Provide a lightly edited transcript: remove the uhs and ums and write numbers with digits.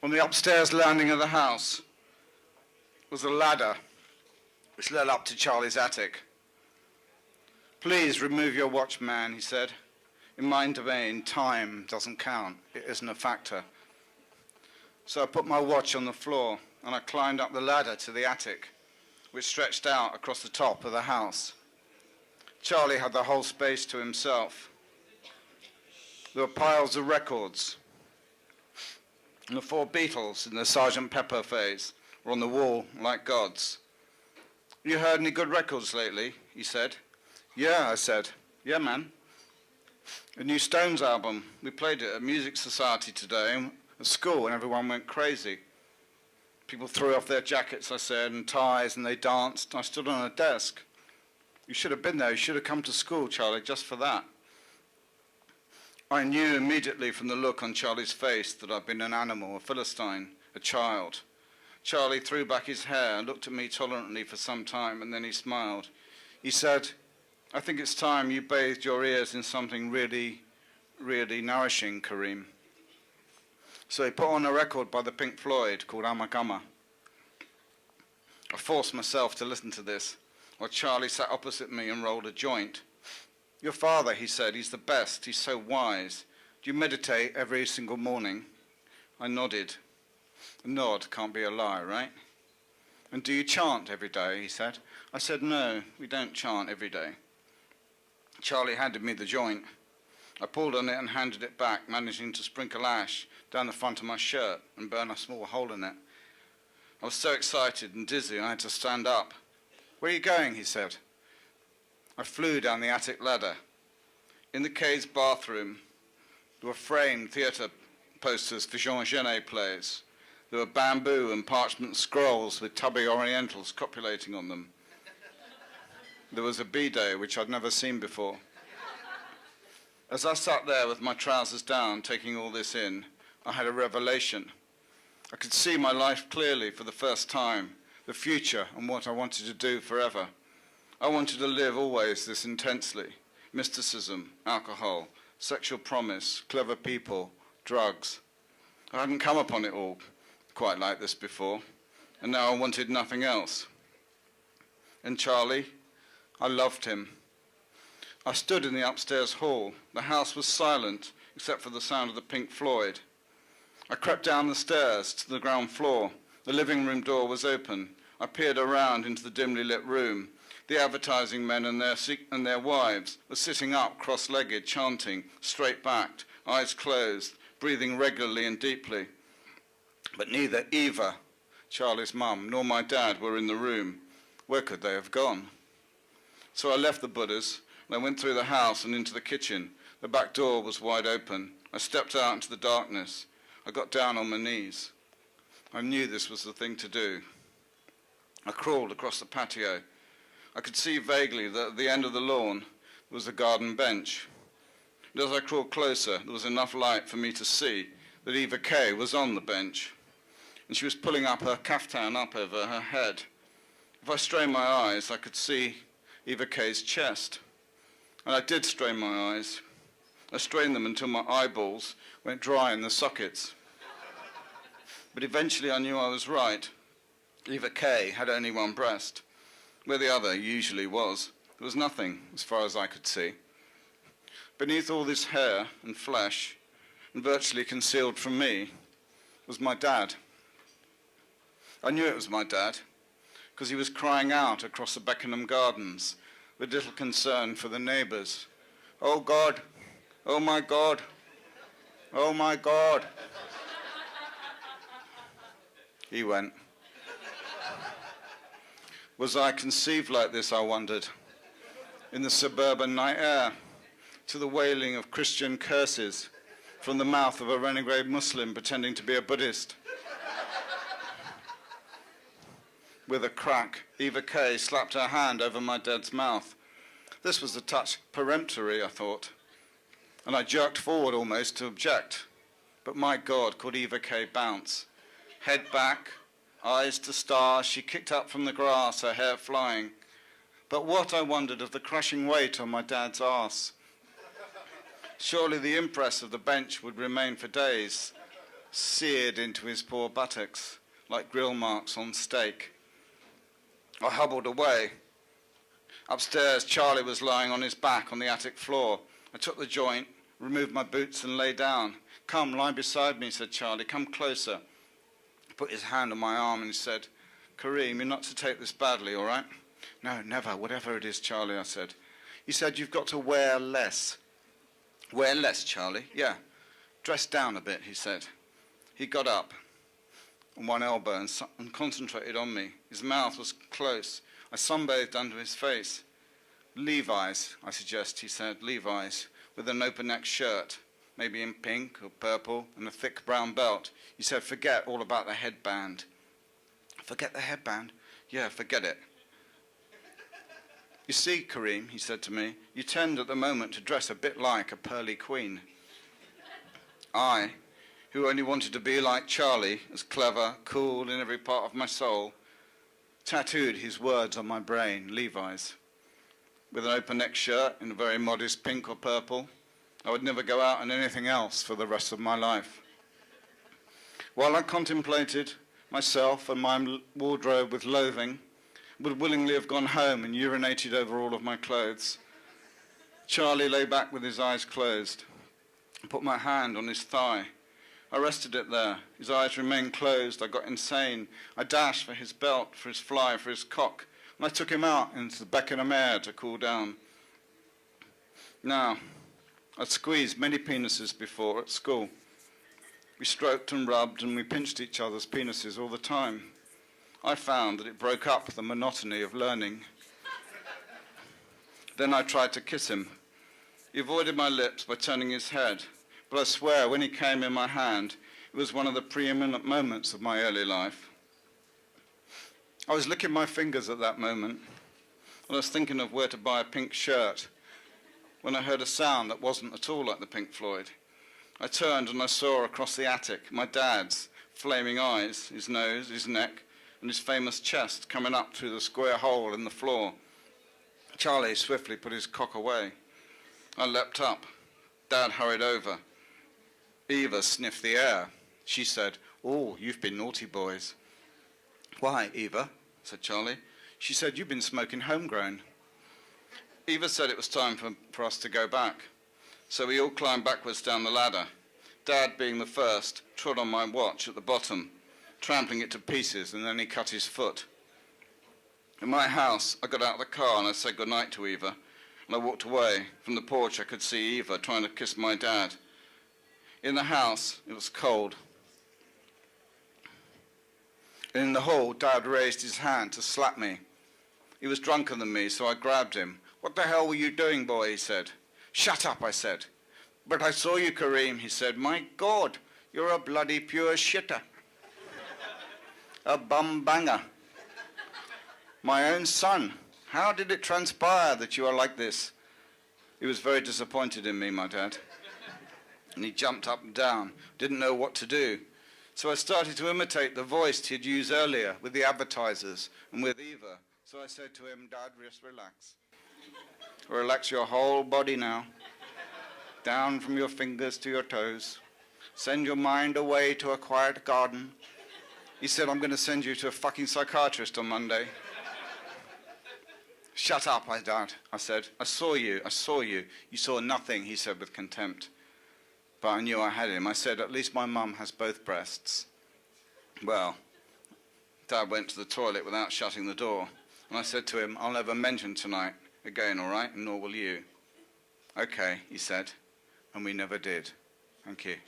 On the upstairs landing of the house was a ladder which led up to Charlie's attic. "Please remove your watch, man," he said. "In my domain, time doesn't count. It isn't a factor." So I put my watch on the floor and I climbed up the ladder to the attic, which stretched out across the top of the house. Charlie had the whole space to himself. There were piles of records, and the 4 Beatles in the Sgt. Pepper phase were on the wall like gods. "You heard any good records lately?" he said. "Yeah," I said. "Yeah, man. A new Stones album. We played it at Music Society today at school and everyone went crazy. People threw off their jackets," I said, "and ties, and they danced. I stood on a desk." "You should have been there. You should have come to school, Charlie, just for that." I knew immediately from the look on Charlie's face that I'd been an animal, a Philistine, a child. Charlie threw back his hair and looked at me tolerantly for some time, and then he smiled. He said, "I think it's time you bathed your ears in something really, really nourishing, Kareem." So he put on a record by the Pink Floyd called Amagama. I forced myself to listen to this, while Charlie sat opposite me and rolled a joint. "Your father," he said, "he's the best, he's so wise. Do you meditate every single morning?" I nodded. A nod can't be a lie, right? "And do you chant every day?" he said. I said, "No, we don't chant every day." Charlie handed me the joint. I pulled on it and handed it back, managing to sprinkle ash down the front of my shirt and burn a small hole in it. I was so excited and dizzy I had to stand up. "Where are you going?" he said. I flew down the attic ladder. In the K's bathroom, there were framed theatre posters for Jean Genet plays. There were bamboo and parchment scrolls with tubby orientals copulating on them. There was a bidet, which I'd never seen before. As I sat there with my trousers down, taking all this in, I had a revelation. I could see my life clearly for the first time, the future and what I wanted to do forever. I wanted to live always this intensely. Mysticism, alcohol, sexual promise, clever people, drugs. I hadn't come upon it all quite like this before, and now I wanted nothing else. And Charlie, I loved him. I stood in the upstairs hall. The house was silent, except for the sound of the Pink Floyd. I crept down the stairs to the ground floor. The living room door was open. I peered around into the dimly lit room. The advertising men and their wives were sitting up, cross-legged, chanting, straight-backed, eyes closed, breathing regularly and deeply. But neither Eva, Charlie's mum, nor my dad were in the room. Where could they have gone? So I left the Buddhas, and I went through the house and into the kitchen. The back door was wide open. I stepped out into the darkness. I got down on my knees. I knew this was the thing to do. I crawled across the patio. I could see vaguely that at the end of the lawn was a garden bench. And as I crawled closer, there was enough light for me to see that Eva Kay was on the bench, and she was pulling up her kaftan up over her head. If I strained my eyes, I could see Eva Kay's chest. And I did strain my eyes. I strained them until my eyeballs went dry in the sockets. But eventually I knew I was right. Eva Kay had only one breast. Where the other usually was, there was nothing as far as I could see. Beneath all this hair and flesh, and virtually concealed from me, was my dad. I knew it was my dad, because he was crying out across the Beckenham Gardens with little concern for the neighbours. "Oh God, oh my God, oh my God." He went. Was I conceived like this, I wondered, in the suburban night air, to the wailing of Christian curses from the mouth of a renegade Muslim pretending to be a Buddhist? With a crack, Eva Kay slapped her hand over my dad's mouth. This was a touch peremptory, I thought, and I jerked forward almost to object. But my God, could Eva Kay bounce? Head back, eyes to stars, she kicked up from the grass, her hair flying. But what, I wondered, of the crushing weight on my dad's arse? Surely the impress of the bench would remain for days. seared into his poor buttocks like grill marks on steak. I hobbled away. Upstairs, Charlie was lying on his back on the attic floor. I took the joint, removed my boots and lay down. "Come, lie beside me," said Charlie. "Come closer." He put his hand on my arm and he said, "Kareem, you're not to take this badly, all right?" "No, never, whatever it is, Charlie," I said. He said, "You've got to wear less." "Wear less, Charlie?" "Yeah. Dress down a bit," he said. He got up on one elbow and concentrated on me. His mouth was close. I sunbathed under his face. "Levi's, I suggest," he said. "Levi's, with an open-neck shirt, maybe in pink or purple, and a thick brown belt." He said, "Forget all about the headband." "Forget the headband?" "Yeah, forget it." "You see, Kareem," he said to me, "you tend at the moment to dress a bit like a pearly queen." I, who only wanted to be like Charlie, as clever, cool in every part of my soul, tattooed his words on my brain, Levi's. With an open-neck shirt in a very modest pink or purple, I would never go out in anything else for the rest of my life. While I contemplated myself and my wardrobe with loathing, would willingly have gone home and urinated over all of my clothes, Charlie lay back with his eyes closed. I put my hand on his thigh. I rested it there. His eyes remained closed. I got insane. I dashed for his belt, for his fly, for his cock, and I took him out into the Beckenham air to cool down. Now, I'd squeezed many penises before at school. We stroked and rubbed and we pinched each other's penises all the time. I found that it broke up the monotony of learning. Then I tried to kiss him. He avoided my lips by turning his head. But I swear, when he came in my hand, it was one of the preeminent moments of my early life. I was licking my fingers at that moment, and I was thinking of where to buy a pink shirt, when I heard a sound that wasn't at all like the Pink Floyd. I turned and I saw across the attic my dad's flaming eyes, his nose, his neck, and his famous chest coming up through the square hole in the floor. Charlie swiftly put his cock away. I leapt up. Dad hurried over. Eva sniffed the air. She said, "Oh, you've been naughty, boys." "Why, Eva?" said Charlie. She said, "You've been smoking homegrown." Eva said it was time for us to go back. So we all climbed backwards down the ladder. Dad, being the first, trod on my watch at the bottom, trampling it to pieces, and then he cut his foot. In my house, I got out of the car and I said goodnight to Eva, and I walked away. From the porch, I could see Eva trying to kiss my dad. In the house, it was cold. In the hall, Dad raised his hand to slap me. He was drunker than me, so I grabbed him. "What the hell were you doing, boy?" he said. "Shut up," I said. "But I saw you, Kareem," he said. "My God, you're a bloody pure shitter. A bum banger. My own son. How did it transpire that you are like this?" He was very disappointed in me, my dad. And he jumped up and down, didn't know what to do. So I started to imitate the voice he'd used earlier with the advertisers and with Eva. So I said to him, "Dad, just relax. Relax your whole body now. Down from your fingers to your toes. Send your mind away to a quiet garden." He said, "I'm going to send you to a fucking psychiatrist on Monday." "Shut up, Dad," I said. I saw you. You saw nothing," he said with contempt. But I knew I had him. I said, "At least my mum has both breasts." Well, Dad went to the toilet without shutting the door. And I said to him, "I'll never mention tonight again, all right? And nor will you." "Okay," he said. And we never did. Thank you.